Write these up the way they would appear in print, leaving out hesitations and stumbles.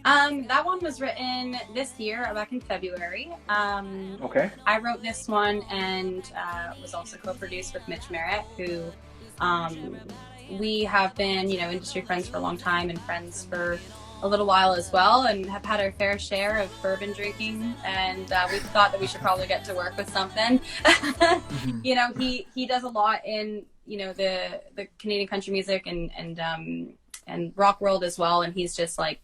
That one was written this year, back in February. Okay. I wrote this one and was also co-produced with Mitch Merritt, who um, we have been, industry friends for a long time and friends for a little while as well, and have had our fair share of bourbon drinking. And we thought that we should probably get to work with something. Hmm. He does a lot in the Canadian country music and rock world as well, and he's just like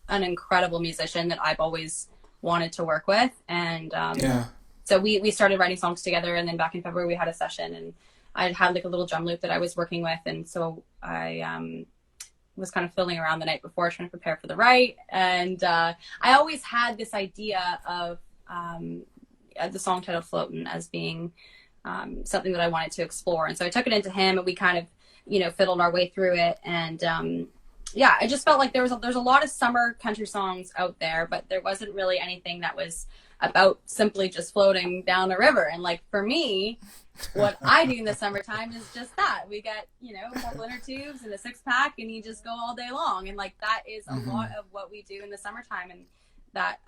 an incredible musician that I've always wanted to work with. And Yeah. so we started writing songs together, and then back in February we had a session, and I had like a little drum loop that I was working with, and so I was kind of fiddling around the night before trying to prepare for the write. And I always had this idea of the song title Floatin as being something that I wanted to explore. And so I took it into him, and we kind of, fiddled our way through it. And yeah, I just felt like there's a lot of summer country songs out there, but there wasn't really anything that was about simply just floating down a river. And like for me, what I do in the summertime is just that. We get, a couple inner tubes and a 6-pack, and you just go all day long. And like that is a Hmm. lot of what we do in the summertime, and that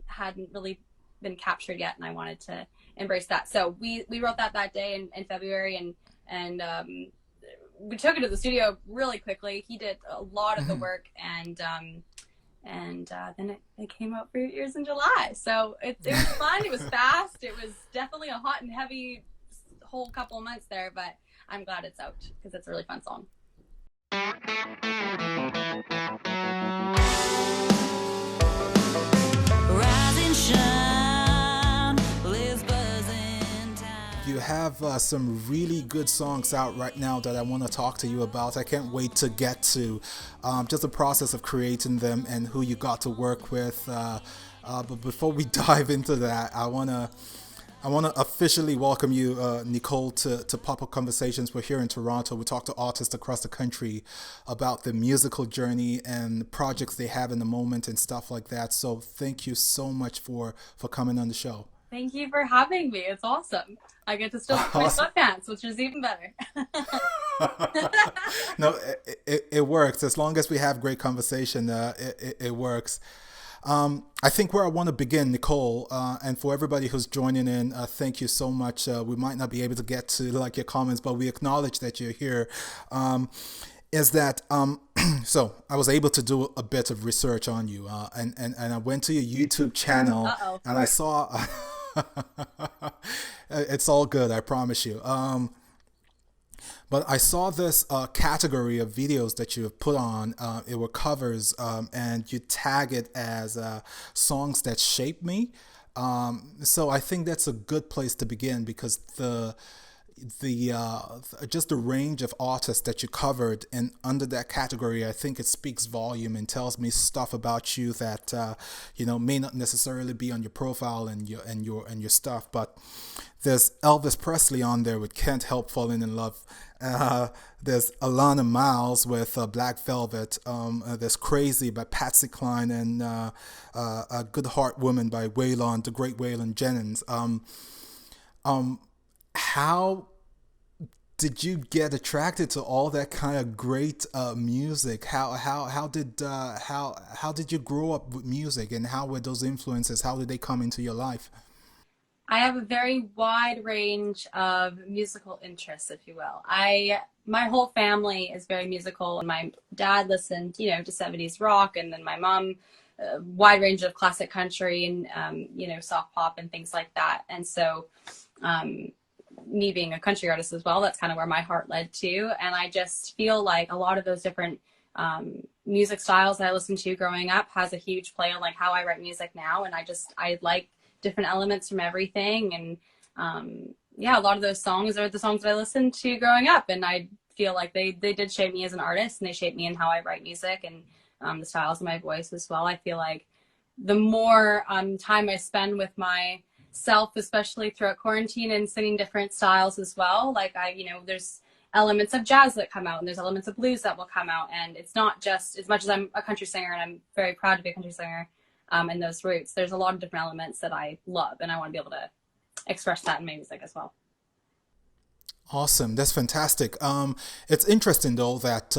hadn't really been captured yet, and I wanted to embrace that. So we wrote that day in February, and we took it to the studio really quickly. He did a lot of the Hmm. work, and then it came out for your ears in July. So it was fun. It was fast. It was definitely a hot and heavy whole couple of months there, but I'm glad it's out because it's a really fun song. Rise and shine, live buzz in time. You have some really good songs out right now that I want to talk to you about. I can't wait to get to just the process of creating them and who you got to work with. But before we dive into that, I want to officially welcome you, Nicole, to Pop-Up Conversations. We're here in Toronto. We talk to artists across the country about the musical journey and the projects they have in the moment and stuff like that. So thank you so much for coming on the show. Thank you for having me. It's awesome. I get to still wear my Awesome. sweatpants, which is even better. No, it works. As long as we have great conversation, it works. I think where I want to begin, Nicole, and for everybody who's joining in, thank you so much. We might not be able to get to like your comments, but we acknowledge that you're here. Is that so? I was able to do a bit of research on you, and I went to your YouTube channel, Uh-oh. and I saw. It's all good, I promise you. But I saw this category of videos that you have put on. It were covers, and you tag it as songs that shape me. So I think that's a good place to begin because the just the range of artists that you covered and under that category, I think it speaks volume and tells me stuff about you that may not necessarily be on your profile and your stuff. But there's Elvis Presley on there with "Can't Help Falling in Love." There's Alana Miles with Black Velvet. There's "Crazy" by Patsy Cline and "A Good Heart Woman" by Waylon, the great Waylon Jennings. How did you get attracted to all that kind of great music? How did you grow up with music, and how were those influences? How did they come into your life? I have a very wide range of musical interests, if you will. My whole family is very musical. My dad listened, to 70s rock, and then my mom, a wide range of classic country and soft pop and things like that. And so, me being a country artist as well, that's kind of where my heart led to. And I just feel like a lot of those different music styles that I listened to growing up has a huge play on like how I write music now. And I like different elements from everything. And yeah, a lot of those songs are the songs that I listened to growing up. And I feel like they did shape me as an artist, and they shaped me in how I write music and the styles of my voice as well. I feel like the more time I spend with myself, especially throughout quarantine and singing different styles as well, like there's elements of jazz that come out, and there's elements of blues that will come out. And it's not just, as much as I'm a country singer and I'm very proud to be a country singer, and those roots, there's a lot of different elements that I love, and I want to be able to express that in my music as well. Awesome, that's fantastic. It's interesting though that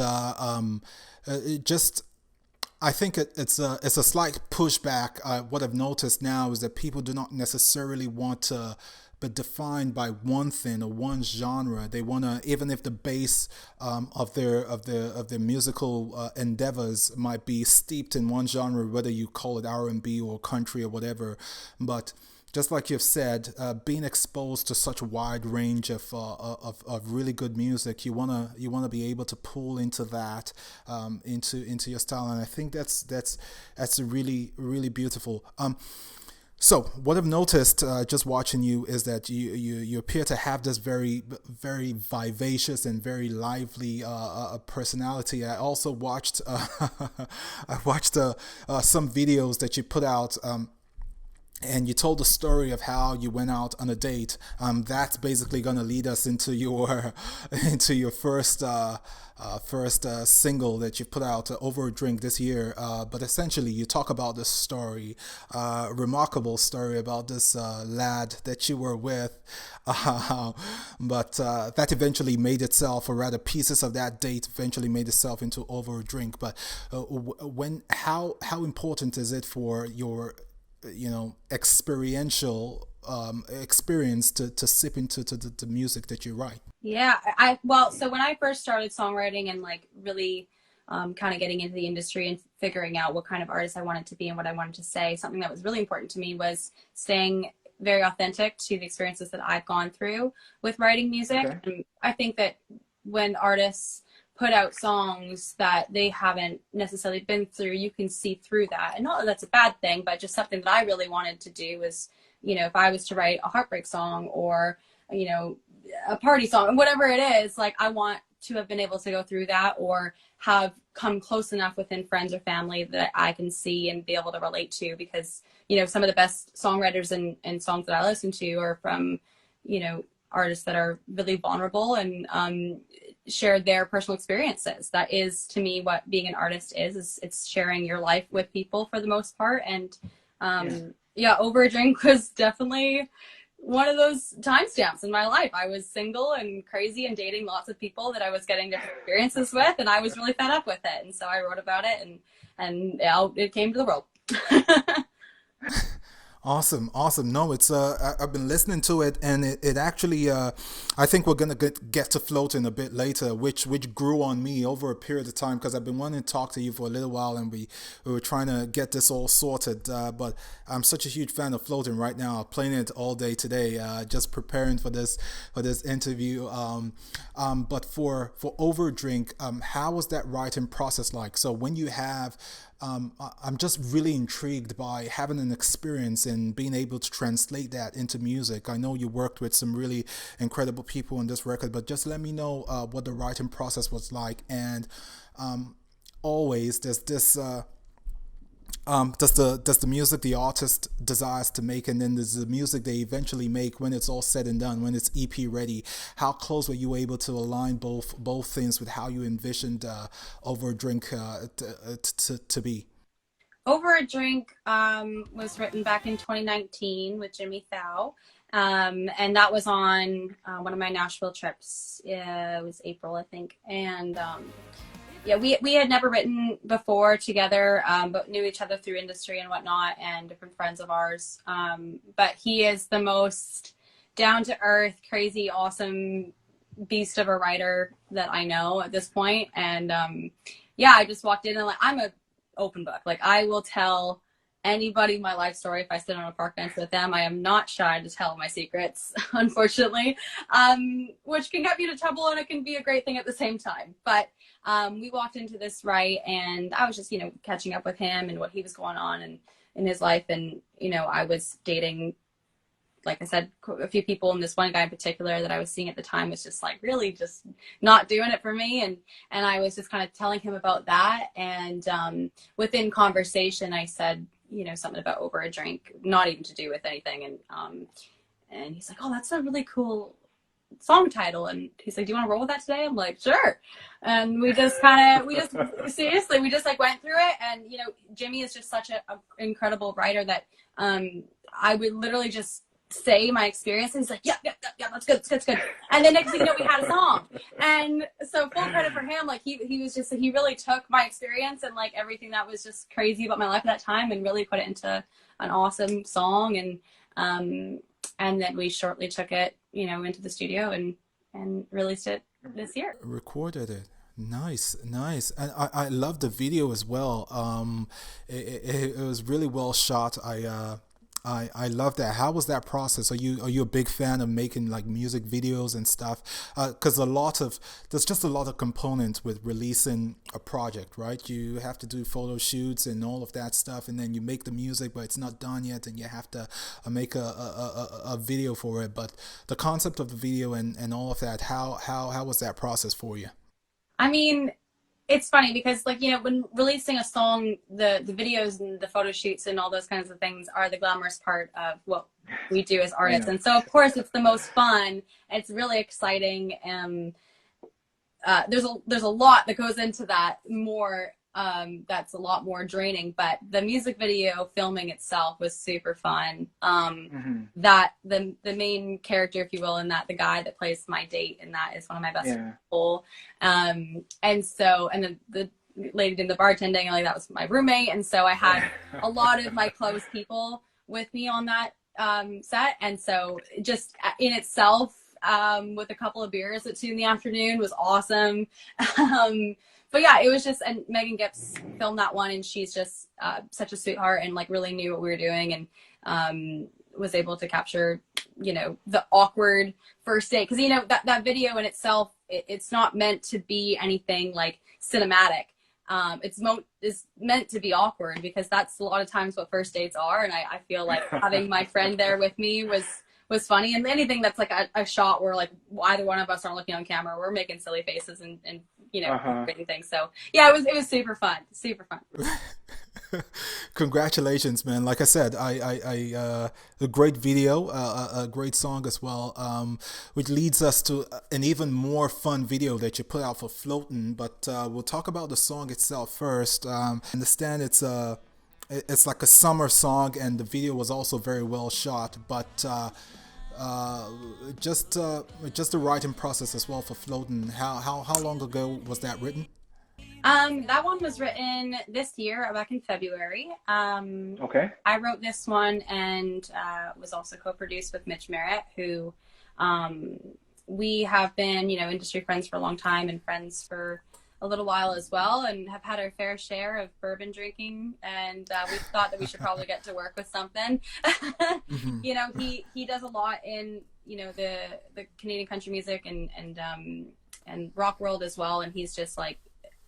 it just I think it's a slight pushback. What I've noticed now is that people do not necessarily want to be defined by one thing or one genre. They want to, even if the base of their musical endeavors might be steeped in one genre, whether you call it R&B or country or whatever, but just like you've said, being exposed to such a wide range of really good music, you wanna be able to pull into that, into your style, and I think that's really beautiful. So what I've noticed, just watching you, is that you appear to have this very vivacious and very lively personality. I also watched I watched some videos that you put out. And you told the story of how you went out on a date. That's basically going to lead us into your into your first single that you put out, Over a Drink, this year. But essentially, you talk about this story, remarkable story about this lad that you were with, but that eventually made itself, or rather, pieces of that date eventually made itself into Over a Drink. But how important is it for your experiential experience to sip into the music that you write? Yeah, I well, so when I first started songwriting and like really kind of getting into the industry and figuring out what kind of artist I wanted to be and what I wanted to say, something that was really important to me was staying very authentic to the experiences that I've gone through with writing music. Okay. And I think that when artists put out songs that they haven't necessarily been through, you can see through that. And not that that's a bad thing, but just something that I really wanted to do was, if I was to write a heartbreak song or, a party song, whatever it is, like I want to have been able to go through that or have come close enough within friends or family that I can see and be able to relate to, because, some of the best songwriters and songs that I listen to are from, artists that are really vulnerable and share their personal experiences. That is, to me, what being an artist is it's sharing your life with people for the most part. And Over a Drink was definitely one of those timestamps in my life. I was single and crazy and dating lots of people that I was getting different experiences with, and I was really fed up with it. And so I wrote about it, and it came to the world. Awesome. No, it's I've been listening to it, and it actually I think we're gonna get to Floatin a bit later, which grew on me over a period of time, because I've been wanting to talk to you for a little while, and we were trying to get this all sorted. But I'm such a huge fan of Floatin right now. I'm playing it all day today, just preparing for this interview. But for Over Drink, how was that writing process like? So when you have I'm just really intrigued by having an experience and being able to translate that into music. I know you worked with some really incredible people on this record, but just let me know what the writing process was like. And always there's this does the music the artist desires to make, and then there's the music they eventually make when it's all said and done, when it's EP ready. How close were you able to align both things with how you envisioned Over a Drink to be? Over a Drink was written back in 2019 with Jimmy Thau. And that was on one of my Nashville trips. It was April, I think. And we had never written before together, but knew each other through industry and whatnot and different friends of ours. But he is the most down-to-earth, crazy, awesome beast of a writer that I know at this point. And I just walked in and I'm a open book. Like, I will tell anybody my life story if I sit on a park bench with them. I am not shy to tell my secrets, unfortunately, which can get me into trouble, and it can be a great thing at the same time. But we walked into this right, and I was just, catching up with him and what he was going on and in his life. And, I was dating, like I said, a few people, and this one guy in particular that I was seeing at the time was just like really just not doing it for me. And I was just kind of telling him about that. And within conversation, I said, something about Over a Drink, not even to do with anything. And he's like, oh, that's a really cool song title. And he's like, do you want to roll with that today? I'm like, sure. And we just seriously, we just like went through it. And, Jimmy is just such an incredible writer that I would literally just say my experience. And he's like, yeah, yeah, yeah, yeah, that's good, that's good, that's good. And then next thing you know, we had a song. And so full credit for him. Like he was just, he really took my experience and like everything that was just crazy about my life at that time and really put it into an awesome song. And then we shortly took it, into the studio and released it this year. Recorded it. Nice, nice, and I love the video as well. It was really well shot. I love that. How was that process? Are you a big fan of making like music videos and stuff? Because there's just a lot of components with releasing a project, right? You have to do photo shoots and all of that stuff, and then you make the music, but it's not done yet, and you have to make a video for it. But the concept of the video and all of that, how was that process for you? I mean, it's funny because like, when releasing a song, the videos and the photo shoots and all those kinds of things are the glamorous part of what we do as artists. Yeah. And so of course it's the most fun. It's really exciting. There's a lot that goes into that more, that's a lot more draining, but the music video filming itself was super fun. That the main character, if you will, in that, the guy that plays my date, and that is one of my best Yeah. people. And then the lady doing the bartending, like that was my roommate. And so I had a lot of my close people with me on that set. And so just in itself, with a couple of beers at 2 p.m. was awesome. But yeah, it was just, and Megan Gibbs filmed that one, and she's just such a sweetheart and like really knew what we were doing, and was able to capture, the awkward first date. Because, that video in itself, it's not meant to be anything like cinematic. It's meant to be awkward, because that's a lot of times what first dates are. And I feel like having my friend there with me was funny. And anything that's like a shot where like either one of us aren't looking on camera, we're making silly faces and creating things. So yeah, it was super fun, super fun. Congratulations, man! Like I said, a great video, a great song as well, which leads us to an even more fun video that you put out for Floatin. But we'll talk about the song itself first. I understand it's like a summer song, and the video was also very well shot. But uh, just the writing process as well for Floatin. How long ago was that written? That one was written this year, back in February. Okay. I wrote this one and was also co-produced with Mitch Merritt, who we have been, industry friends for a long time and friends for a little while as well, and have had our fair share of bourbon drinking. And we thought that we should probably get to work with something. Hmm. He does a lot in the Canadian country music and rock world as well, and he's just like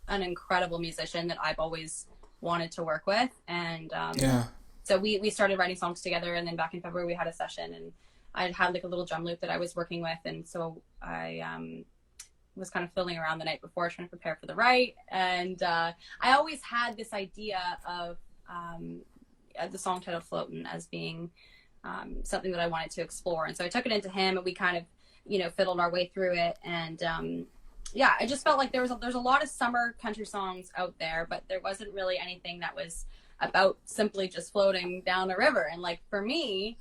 an incredible musician that I've always wanted to work with. And Yeah. so we started writing songs together, and then back in February we had a session, and I had like a little drum loop that I was working with, and so I was kind of fiddling around the night before trying to prepare for the write. And I always had this idea of the song title Floatin' as being something that I wanted to explore, and so I took it into him, and we kind of fiddled our way through it. And yeah, I just felt like there's a lot of summer country songs out there, but there wasn't really anything that was about simply just floating down a river. And like for me,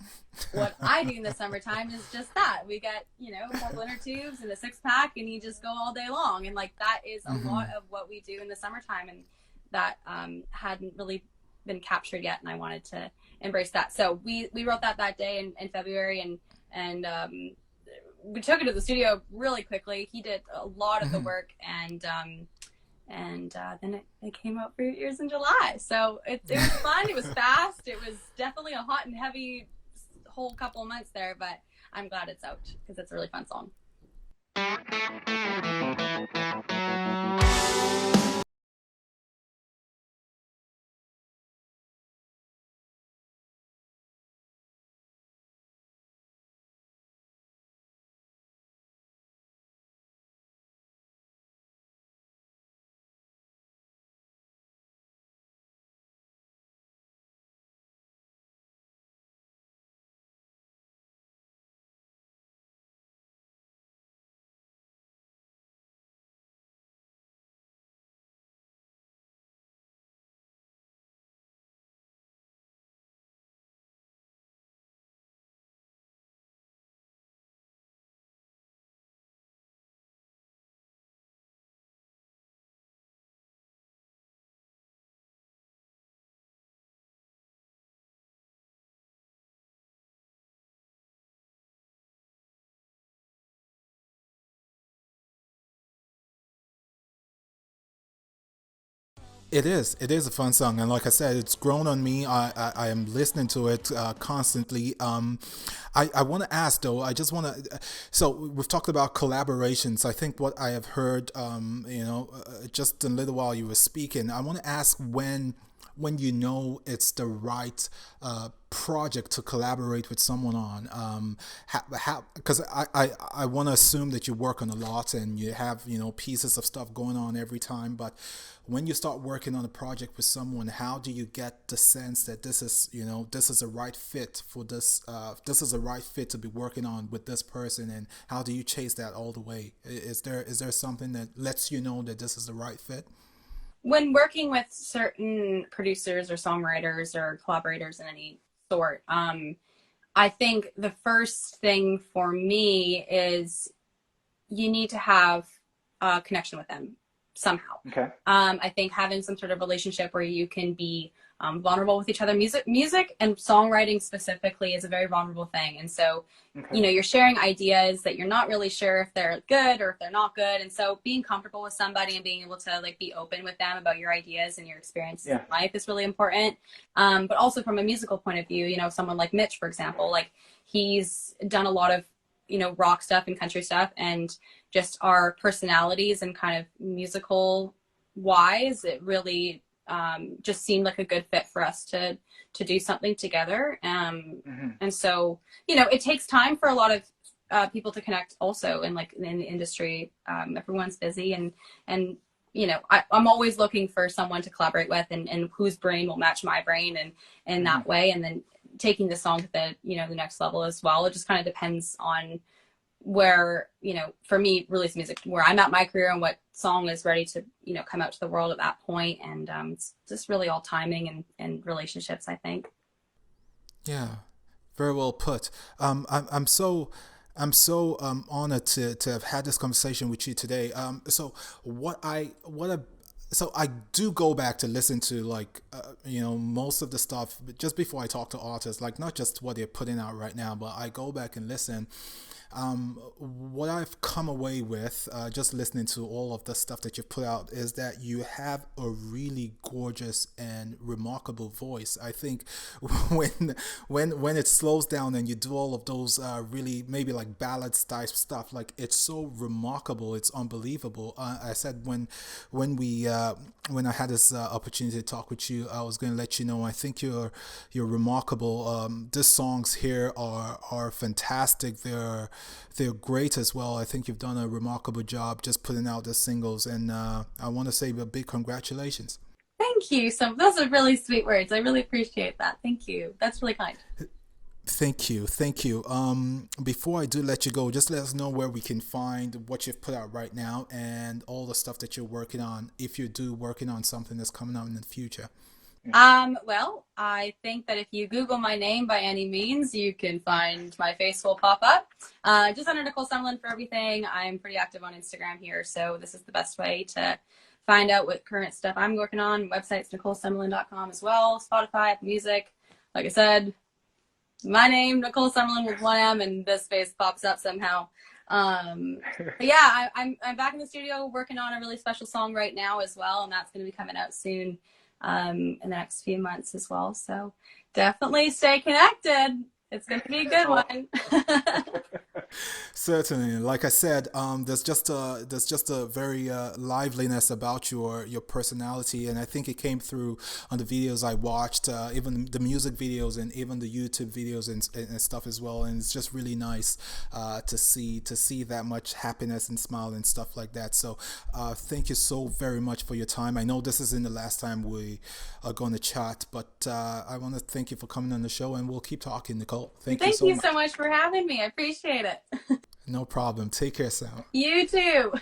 what I do in the summertime is just that. We get, a couple inner tubes and a 6-pack, and you just go all day long. And like that is a lot of what we do in the summertime, and that hadn't really been captured yet, and I wanted to embrace that. So we wrote that day in February, and we took it to the studio really quickly. He did a lot of the work, and then it came out for your ears in July. So it was fun. It was fast. It was definitely a hot and heavy whole couple of months there, but I'm glad it's out because it's a really fun song. It is. It is a fun song, and like I said, it's grown on me. I am listening to it constantly. I want to ask though. I just want to. So we've talked about collaborations. I think what I have heard, just a little while you were speaking. I want to ask when you know it's the right project to collaborate with someone on. Because I want to assume that you work on a lot and you have pieces of stuff going on every time, but when you start working on a project with someone, how do you get the sense that this is a right fit for this is a right fit to be working on with this person, and how do you chase that all the way? Is there something that lets you know that this is the right fit? When working with certain producers or songwriters or collaborators in any sort, I think the first thing for me is you need to have a connection with them somehow. Okay. I think having some sort of relationship where you can be vulnerable with each other. Music and songwriting specifically is a very vulnerable thing. And so, Okay. you're sharing ideas that you're not really sure if they're good or if they're not good. And so being comfortable with somebody and being able to like be open with them about your ideas and your experiences in Yeah. life is really important. But also from a musical point of view, someone like Mitch, for example, like he's done a lot of, rock stuff and country stuff, and just our personalities and kind of musical wise, it really just seemed like a good fit for us to do something together. Hmm. And so, it takes time for a lot of people to connect also in in the industry. Everyone's busy and I'm always looking for someone to collaborate with and whose brain will match my brain and in Hmm. that way. And then taking the song to the next level as well. It just kind of depends on where, for me, release music, where I'm at my career and what song is ready to, come out to the world at that point. And it's just really all timing and relationships, I think. Yeah, very well put. I'm so honored to have had this conversation with you today. So so I do go back to listen to most of the stuff just before I talk to artists, like not just what they're putting out right now, but I go back and listen. What I've come away with, just listening to all of the stuff that you've put out, is that you have a really gorgeous and remarkable voice. I think when it slows down and you do all of those really maybe like ballads type stuff, like it's so remarkable, it's unbelievable. I said when I had this opportunity to talk with you, I was going to let you know I think you're remarkable. These songs here are fantastic. They're great as well. I think you've done a remarkable job just putting out the singles, and I want to say a big congratulations. Thank you. So those are really sweet words. I really appreciate that. Thank you. That's really kind. Thank you, thank you. Before I do let you go, just let us know where we can find what you've put out right now and all the stuff that you're working on, if you do working on something that's coming out in the future. Well, I think that if you Google my name by any means, you can find my face will pop up. Just under Nicole Sumerlyn for everything. I'm pretty active on Instagram here, so this is the best way to find out what current stuff I'm working on. Website's NicoleSumerlyn.com as well. Spotify, Apple Music. Like I said, my name, Nicole Sumerlyn with one M, and this face pops up somehow. But yeah, I'm back in the studio working on a really special song right now as well, and that's going to be coming out soon in the next few months as well. So definitely stay connected. It's going to be a good one. Certainly, like I said, there's just a very liveliness about your personality, and I think it came through on the videos I watched, even the music videos and even the YouTube videos and stuff as well. And it's just really nice to see that much happiness and smile and stuff like that. So thank you so very much for your time. I know this isn't the last time we are going to chat, but I want to thank you for coming on the show, and we'll keep talking, Nicole. Thank you Thank so you much. so much for having me. I appreciate it. No problem. Take care, Sam. You too.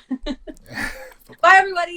Bye, everybody.